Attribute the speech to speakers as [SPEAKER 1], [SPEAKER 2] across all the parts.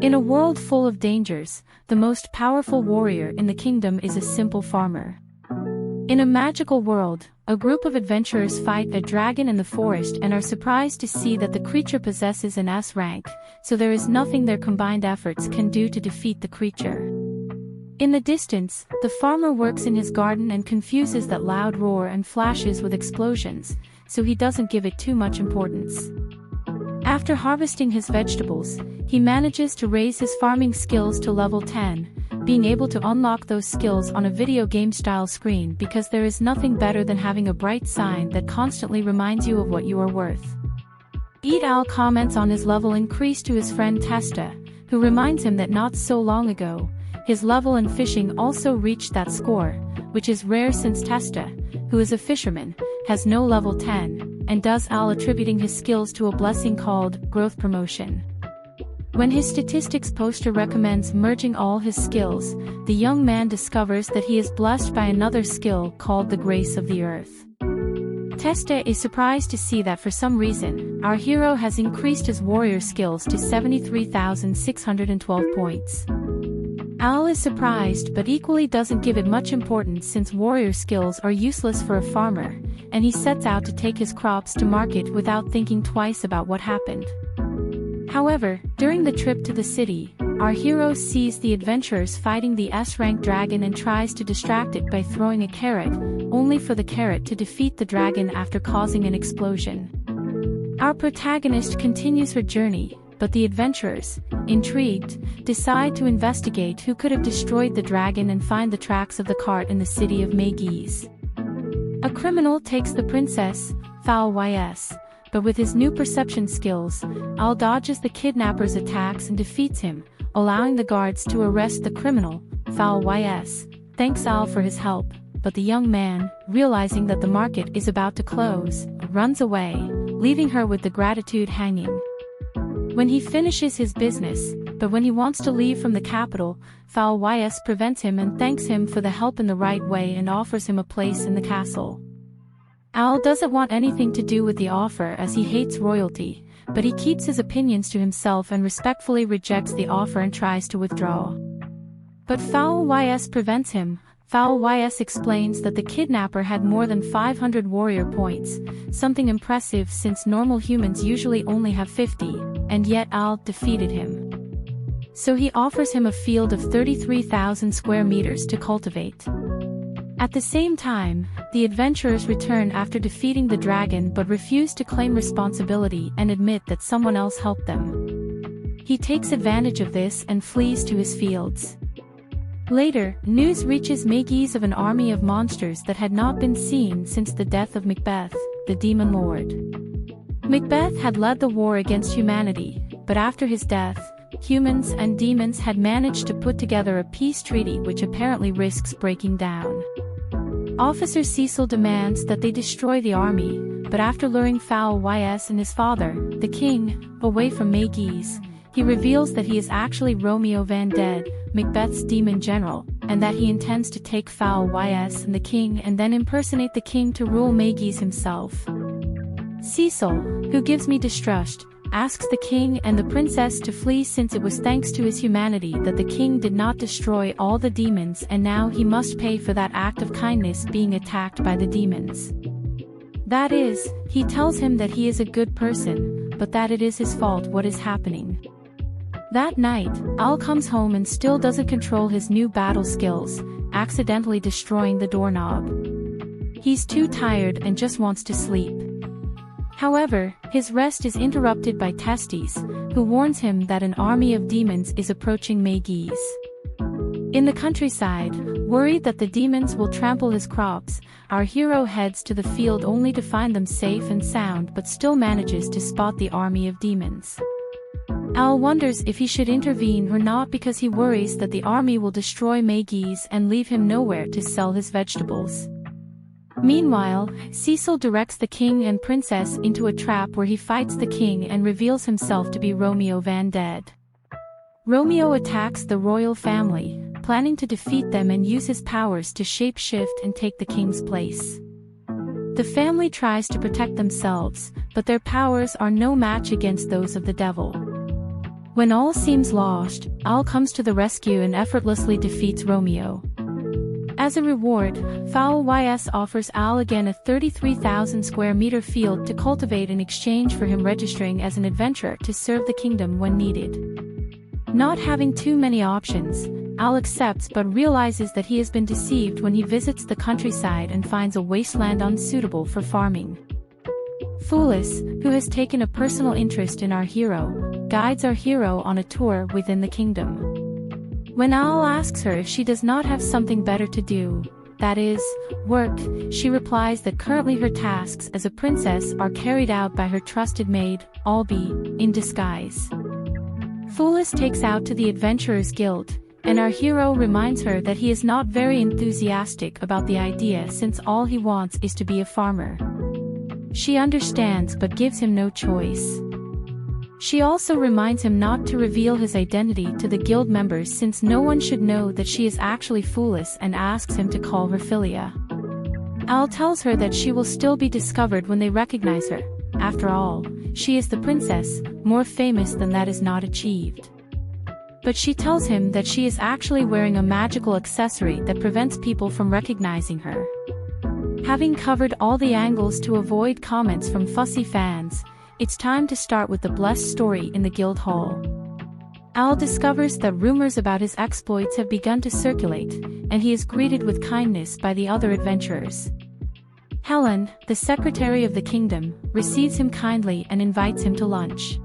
[SPEAKER 1] In a world full of dangers, the most powerful warrior in the kingdom is a simple farmer. In a magical world, a group of adventurers fight a dragon in the forest and are surprised to see that the creature possesses an S rank, so there is nothing their combined efforts can do to defeat the creature. In the distance, the farmer works in his garden and confuses that loud roar and flashes with explosions, so he doesn't give it too much importance. After harvesting his vegetables, he manages to raise his farming skills to level 10, being able to unlock those skills on a video game-style screen because there is nothing better than having a bright sign that constantly reminds you of what you are worth. Al comments on his level increase to his friend Testa, who reminds him that not so long ago, his level in fishing also reached that score, which is rare since Testa, who is a fisherman, has no level 10, and does Al attributing his skills to a blessing called growth promotion. When his statistics poster recommends merging all his skills, the young man discovers that he is blessed by another skill called the grace of the earth. Testa is surprised to see that for some reason, our hero has increased his warrior skills to 73,612 points. Al is surprised but equally doesn't give it much importance since warrior skills are useless for a farmer, and he sets out to take his crops to market without thinking twice about what happened. However, during the trip to the city, our hero sees the adventurers fighting the S-rank dragon and tries to distract it by throwing a carrot, only for the carrot to defeat the dragon after causing an explosion. Our protagonist continues her journey, but the adventurers, intrigued, decide to investigate who could have destroyed the dragon and find the tracks of the cart in the city of Megis. A criminal takes the princess, Foul YS, but with his new perception skills, Al dodges the kidnapper's attacks and defeats him, allowing the guards to arrest the criminal, Foul YS, thanks Al for his help, but the young man, realizing that the market is about to close, runs away, leaving her with the gratitude hanging. When he finishes his business, but when he wants to leave from the capital, Foul YS prevents him and thanks him for the help in the right way and offers him a place in the castle. Al doesn't want anything to do with the offer as he hates royalty, but he keeps his opinions to himself and respectfully rejects the offer and tries to withdraw. But Foul YS prevents him. Foul YS explains that the kidnapper had more than 500 warrior points, something impressive since normal humans usually only have 50, and yet Al defeated him. So he offers him a field of 33,000 square meters to cultivate. At the same time, the adventurers return after defeating the dragon but refuse to claim responsibility and admit that someone else helped them. He takes advantage of this and flees to his fields. Later, news reaches Megis of an army of monsters that had not been seen since the death of Macbeth, the demon lord. Macbeth had led the war against humanity, but after his death, humans and demons had managed to put together a peace treaty which apparently risks breaking down. Officer Cecil demands that they destroy the army, but after luring Foul YS and his father, the king, away from Megis, he reveals that he is actually Romeo Van Ded, Macbeth's demon general, and that he intends to take Foul YS and the king and then impersonate the king to rule Megis himself. Cecil, who gives me distrust, asks the king and the princess to flee since it was thanks to his humanity that the king did not destroy all the demons and now he must pay for that act of kindness being attacked by the demons. That is, he tells him that he is a good person, but that it is his fault what is happening. That night, Al comes home and still doesn't control his new battle skills, accidentally destroying the doorknob. He's too tired and just wants to sleep. However, his rest is interrupted by Testes, who warns him that an army of demons is approaching Megis. In the countryside, worried that the demons will trample his crops, our hero heads to the field only to find them safe and sound but still manages to spot the army of demons. Al wonders if he should intervene or not because he worries that the army will destroy Megis and leave him nowhere to sell his vegetables. Meanwhile, Cecil directs the king and princess into a trap where he fights the king and reveals himself to be Romeo Van Ded. Romeo attacks the royal family, planning to defeat them and use his powers to shape-shift and take the king's place. The family tries to protect themselves, but their powers are no match against those of the devil. When all seems lost, Al comes to the rescue and effortlessly defeats Romeo. As a reward, Fowl YS offers Al again a 33,000 square meter field to cultivate in exchange for him registering as an adventurer to serve the kingdom when needed. Not having too many options, Al accepts but realizes that he has been deceived when he visits the countryside and finds a wasteland unsuitable for farming. Phyllis, who has taken a personal interest in our hero, guides our hero on a tour within the kingdom. When Al asks her if she does not have something better to do, that is, work, she replies that currently her tasks as a princess are carried out by her trusted maid, Albie, in disguise. Phyllis takes out to the Adventurers Guild, and our hero reminds her that he is not very enthusiastic about the idea since all he wants is to be a farmer. She understands but gives him no choice. She also reminds him not to reveal his identity to the guild members since no one should know that she is actually Phyllis and asks him to call her Philia. Al tells her that she will still be discovered when they recognize her. After all, she is the princess, more famous than that is not achieved. But she tells him that she is actually wearing a magical accessory that prevents people from recognizing her. Having covered all the angles to avoid comments from fussy fans, it's time to start with the blessed story in the guild hall. Al discovers that rumors about his exploits have begun to circulate, and he is greeted with kindness by the other adventurers. Helen, the secretary of the kingdom, receives him kindly and invites him to lunch.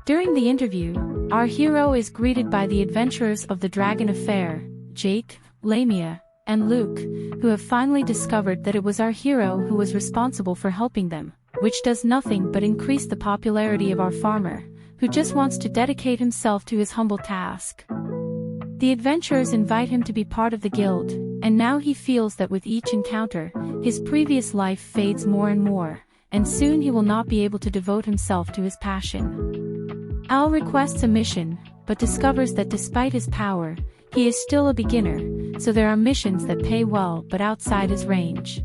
[SPEAKER 1] During the interview, our hero is greeted by the adventurers of the Dragon Affair, Jake, Lamia, and Luke, who have finally discovered that it was our hero who was responsible for helping them, which does nothing but increase the popularity of our farmer, who just wants to dedicate himself to his humble task. The adventurers invite him to be part of the guild, and now he feels that with each encounter, his previous life fades more and more, and soon he will not be able to devote himself to his passion. Al requests a mission, but discovers that despite his power, he is still a beginner, so there are missions that pay well but outside his range.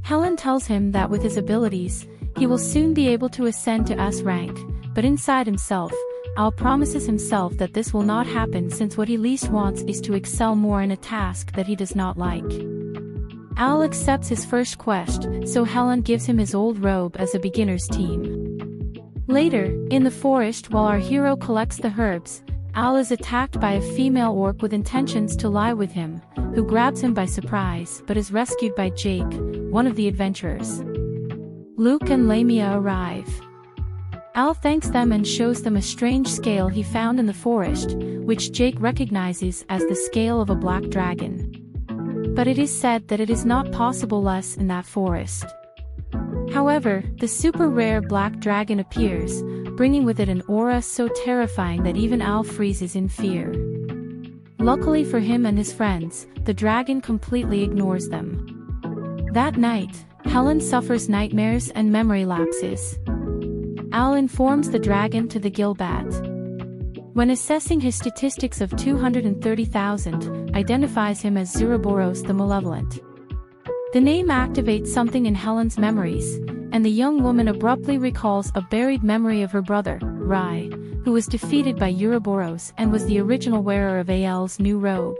[SPEAKER 1] Helen tells him that with his abilities, he will soon be able to ascend to S rank, but inside himself, Al promises himself that this will not happen since what he least wants is to excel more in a task that he does not like. Al accepts his first quest, so Helen gives him his old robe as a beginner's team. Later, in the forest while our hero collects the herbs, Al is attacked by a female orc with intentions to lie with him, who grabs him by surprise but is rescued by Jake, one of the adventurers. Luke and Lamia arrive. Al thanks them and shows them a strange scale he found in the forest, which Jake recognizes as the scale of a black dragon. But it is said that it is not possible less in that forest. However, the super rare black dragon appears, bringing with it an aura so terrifying that even Al freezes in fear. Luckily for him and his friends, the dragon completely ignores them. That night, Helen suffers nightmares and memory lapses. Al informs the dragon to the Gilbat. When assessing his statistics of 230,000, identifies him as Zuroboros the Malevolent. The name activates something in Helen's memories, and the young woman abruptly recalls a buried memory of her brother, Rai, who was defeated by Ouroboros and was the original wearer of Al's new robe.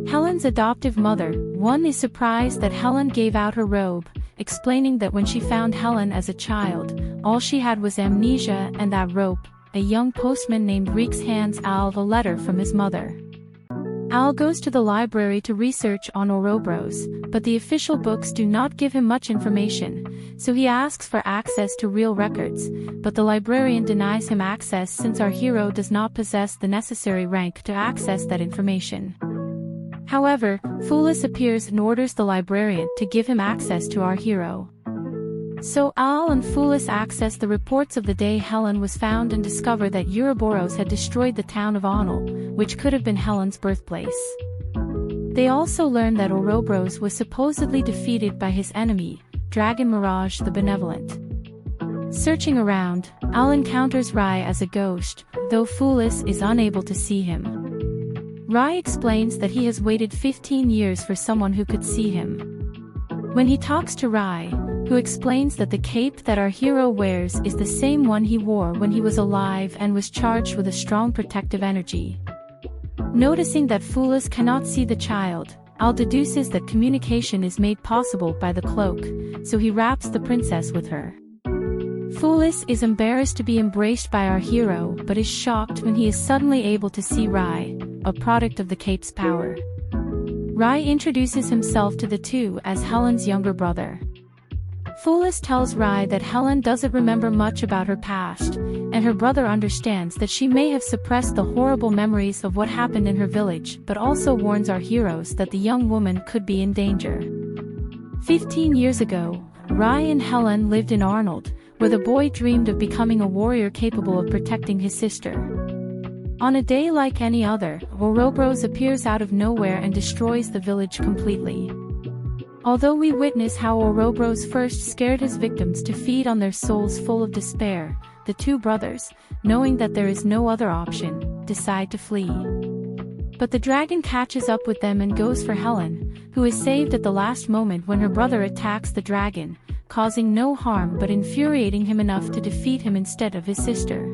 [SPEAKER 1] Helen's adoptive mother, One, is surprised that Helen gave out her robe, explaining that when she found Helen as a child, all she had was amnesia and that rope. A young postman named Reeks hands Al a letter from his mother. Al goes to the library to research on Ouroboros, but the official books do not give him much information, so he asks for access to real records, but the librarian denies him access since our hero does not possess the necessary rank to access that information. However, Phyllis appears and orders the librarian to give him access to our hero. So Al and Phyllis access the reports of the day Helen was found and discover that Ouroboros had destroyed the town of Onel, which could have been Helen's birthplace. They also learn that Ouroboros was supposedly defeated by his enemy, Dragon Mirage the Benevolent. Searching around, Al encounters Rai as a ghost, though Phyllis is unable to see him. Rai explains that he has waited 15 years for someone who could see him. When he talks to Rai, who explains that the cape that our hero wears is the same one he wore when he was alive and was charged with a strong protective energy. Noticing that Fulis cannot see the child, Al deduces that communication is made possible by the cloak, so he wraps the princess with her. Fulis is embarrassed to be embraced by our hero but is shocked when he is suddenly able to see Rai, a product of the cape's power. Rai introduces himself to the two as Helen's younger brother. Fulis tells Rai that Helen doesn't remember much about her past, and her brother understands that she may have suppressed the horrible memories of what happened in her village, but also warns our heroes that the young woman could be in danger. 15 years ago, Rai and Helen lived in Arnold, where the boy dreamed of becoming a warrior capable of protecting his sister. On a day like any other, Ouroboros appears out of nowhere and destroys the village completely. Although we witness how Ouroboros first scared his victims to feed on their souls full of despair, the two brothers, knowing that there is no other option, decide to flee. But the dragon catches up with them and goes for Helen, who is saved at the last moment when her brother attacks the dragon, causing no harm but infuriating him enough to defeat him instead of his sister.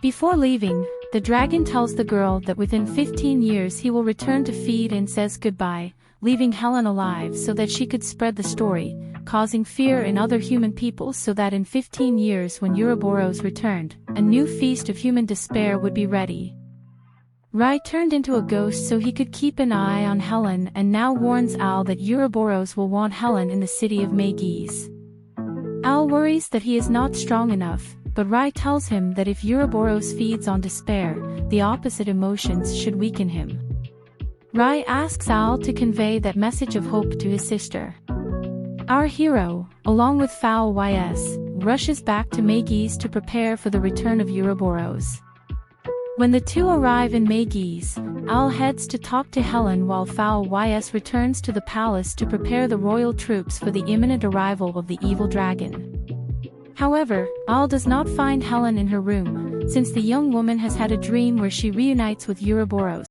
[SPEAKER 1] Before leaving, the dragon tells the girl that within 15 years he will return to feed and says goodbye, leaving Helen alive so that she could spread the story, causing fear in other human people so that in 15 years when Ouroboros returned, a new feast of human despair would be ready. Rai turned into a ghost so he could keep an eye on Helen and now warns Al that Ouroboros will want Helen in the city of Megis. Al worries that he is not strong enough, but Rai tells him that if Ouroboros feeds on despair, the opposite emotions should weaken him. Rai asks Al to convey that message of hope to his sister. Our hero, along with Foul YS, rushes back to Megis to prepare for the return of Ouroboros. When the two arrive in Megis, Al heads to talk to Helen while Foul YS returns to the palace to prepare the royal troops for the imminent arrival of the evil dragon. However, Al does not find Helen in her room, since the young woman has had a dream where she reunites with Ouroboros.